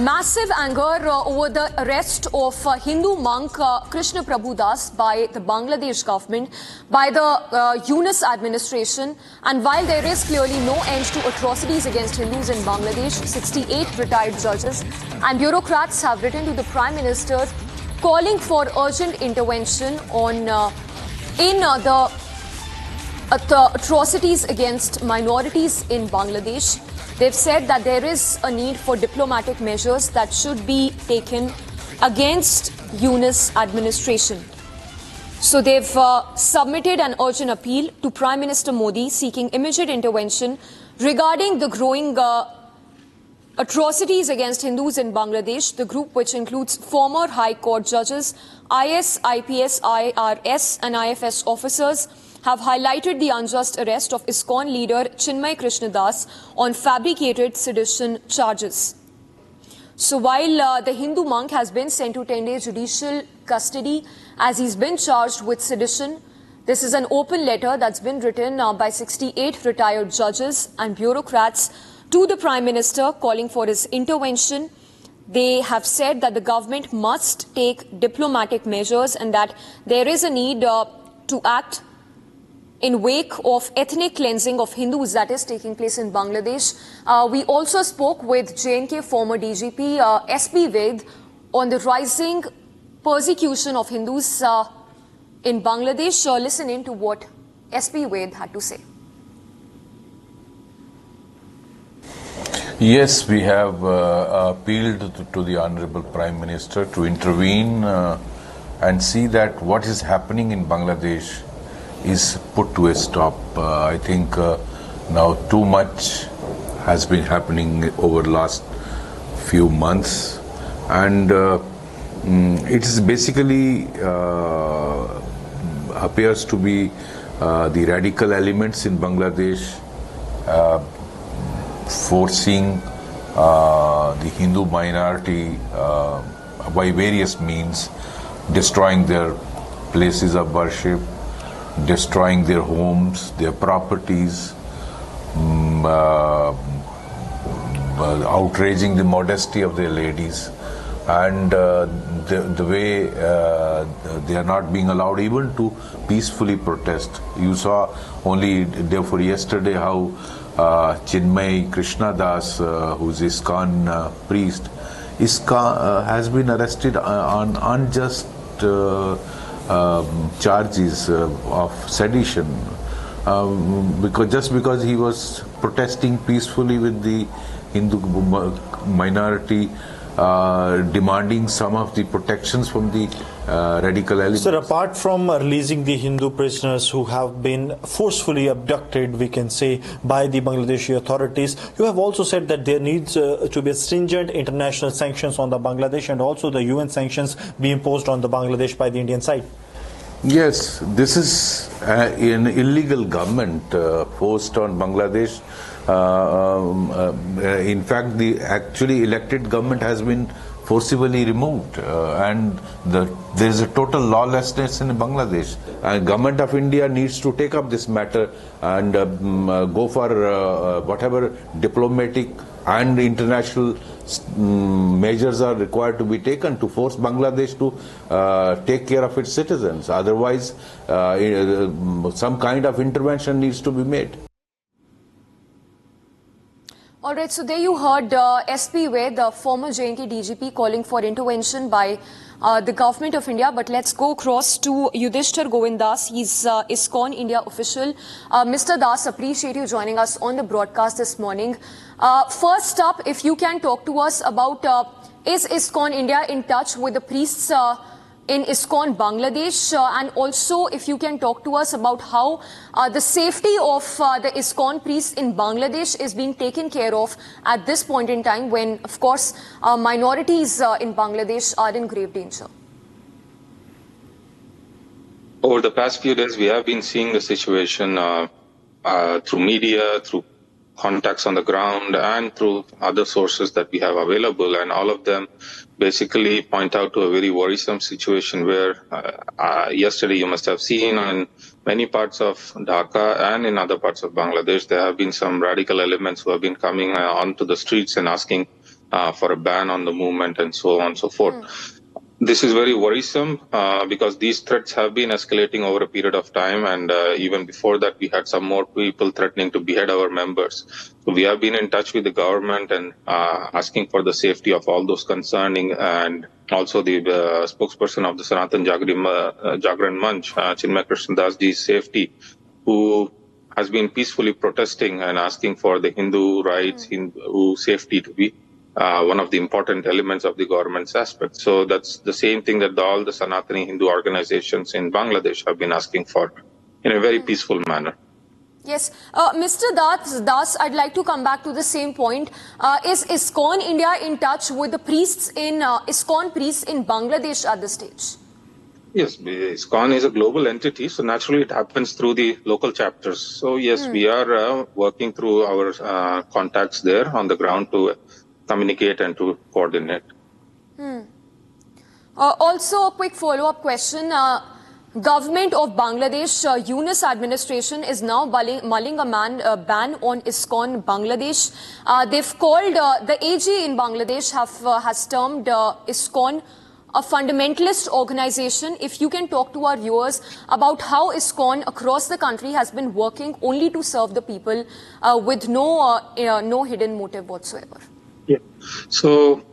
Massive anger over the arrest of Hindu monk Krishna Prabhu Das by the Bangladesh government, by the Yunus administration. And while there is clearly no end to atrocities against Hindus in Bangladesh, 68 retired judges and bureaucrats have written to the Prime Minister calling for urgent intervention on the atrocities against minorities in Bangladesh. They've said that there is a need for diplomatic measures that should be taken against Yunus administration. So they've submitted an urgent appeal to Prime Minister Modi seeking immediate intervention regarding the growing atrocities against Hindus in Bangladesh. The group, which includes former High Court judges, IS, IPS, IRS and IFS officers, have highlighted the unjust arrest of ISKCON leader Chinmay Krishna Das on fabricated sedition charges. So while the Hindu monk has been sent to 10-day judicial custody as he's been charged with sedition, this is an open letter that's been written by 68 retired judges and bureaucrats to the Prime Minister calling for his intervention. They have said that the government must take diplomatic measures and that there is a need to act in wake of ethnic cleansing of Hindus that is taking place in Bangladesh. We also spoke with J&K former DGP SP Ved on the rising persecution of Hindus in Bangladesh. Listen in to what SP Ved had to say. Yes, we have appealed to the Honorable Prime Minister to intervene and see that what is happening in Bangladesh is put to a stop. I think now too much has been happening over the last few months, and it is basically appears to be the radical elements in Bangladesh forcing the Hindu minority by various means, destroying their places of worship, destroying their homes, their properties, outraging the modesty of their ladies, and the way they are not being allowed even to peacefully protest. You saw only therefore yesterday how Chinmay Krishna Das, who's ISKCON priest, has been arrested on unjust charges of sedition, because he was protesting peacefully with the Hindu minority, demanding some of the protections from the radical elements. Sir, apart from releasing the Hindu prisoners who have been forcefully abducted, we can say, by the Bangladeshi authorities, you have also said that there needs to be stringent international sanctions on the Bangladesh and also the UN sanctions be imposed on the Bangladesh by the Indian side. Yes, this is an illegal government forced on Bangladesh. In fact, the actually elected government has been forcibly removed, and there is a total lawlessness in Bangladesh. And government of India needs to take up this matter and go for whatever diplomatic and international measures are required to be taken to force Bangladesh to take care of its citizens. Otherwise, some kind of intervention needs to be made. All right, so there you heard SP Ved, the former J&K DGP, calling for intervention by the government of India. But let's go across to Yudhishthir Govind Das. He's ISKCON India official. Mr. Das, appreciate you joining us on the broadcast this morning. First up, if you can talk to us about is ISKCON India in touch with the priests in ISKCON Bangladesh, and also if you can talk to us about how the safety of the ISKCON priests in Bangladesh is being taken care of at this point in time when, of course, minorities in Bangladesh are in grave danger. Over the past few days, we have been seeing the situation through media, through contacts on the ground, and through other sources that we have available, and all of them basically point out to a very worrisome situation where yesterday you must have seen in many parts of Dhaka and in other parts of Bangladesh, there have been some radical elements who have been coming onto the streets and asking for a ban on the movement and so on and so forth. This is very worrisome because these threats have been escalating over a period of time, and even before that, we had some more people threatening to behead our members. So we have been in touch with the government and asking for the safety of all those concerning, and also the spokesperson of the Sanatan Jagran Manch, Chinmay Krishna Das ji's safety, who has been peacefully protesting and asking for the Hindu rights, Hindu safety to be one of the important elements of the government's aspect. So that's the same thing that all the Sanatani Hindu organizations in Bangladesh have been asking for in a very peaceful manner. Yes. Mr. Das, I'd like to come back to the same point. Is ISKCON India in touch with the priests ISKCON priests in Bangladesh at this stage? Yes, ISKCON is a global entity, so naturally it happens through the local chapters. So yes, we are working through our contacts there on the ground to communicate and to coordinate. Also, a quick follow-up question. Government of Bangladesh, Yunus administration is now mulling a ban on ISKCON Bangladesh. They've called, the AG in Bangladesh has termed ISKCON a fundamentalist organization. If you can talk to our viewers about how ISKCON across the country has been working only to serve the people with no hidden motive whatsoever. Yeah. So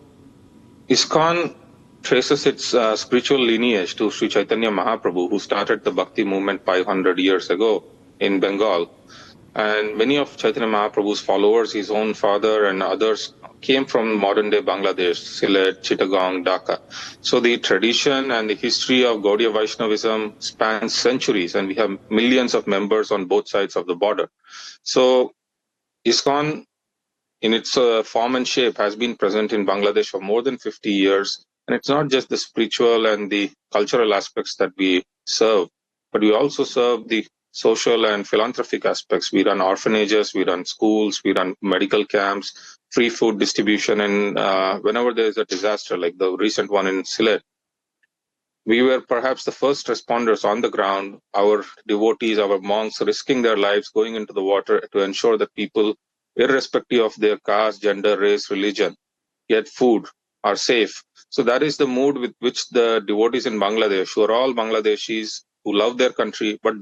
ISKCON traces its spiritual lineage to Sri Chaitanya Mahaprabhu, who started the Bhakti movement 500 years ago in Bengal. And many of Chaitanya Mahaprabhu's followers, his own father and others, came from modern-day Bangladesh, Sylhet, Chittagong, Dhaka. So the tradition and the history of Gaudiya Vaishnavism spans centuries, and we have millions of members on both sides of the border. So ISKCON, in its form and shape, has been present in Bangladesh for more than 50 years. And it's not just the spiritual and the cultural aspects that we serve, but we also serve the social and philanthropic aspects. We run orphanages, we run schools, we run medical camps, free food distribution. And whenever there is a disaster, like the recent one in Sylhet, we were perhaps the first responders on the ground, our devotees, our monks, risking their lives, going into the water to ensure that people, irrespective of their caste, gender, race, religion, get food, are safe. So that is the mood with which the devotees in Bangladesh, who are all Bangladeshis who love their country, but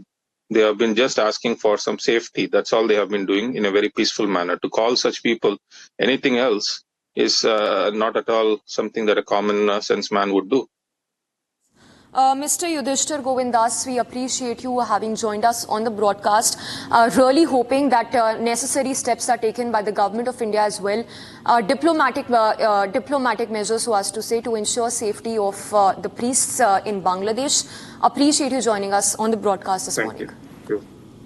they have been just asking for some safety. That's all they have been doing in a very peaceful manner. To call such people anything else is not at all something that a common sense man would do. Mr. Yudhishthir Govindas, we appreciate you having joined us on the broadcast. Really hoping that necessary steps are taken by the government of India as well, diplomatic measures, so as to say, to ensure safety of the priests in Bangladesh. Appreciate you joining us on the broadcast this morning. Thank you.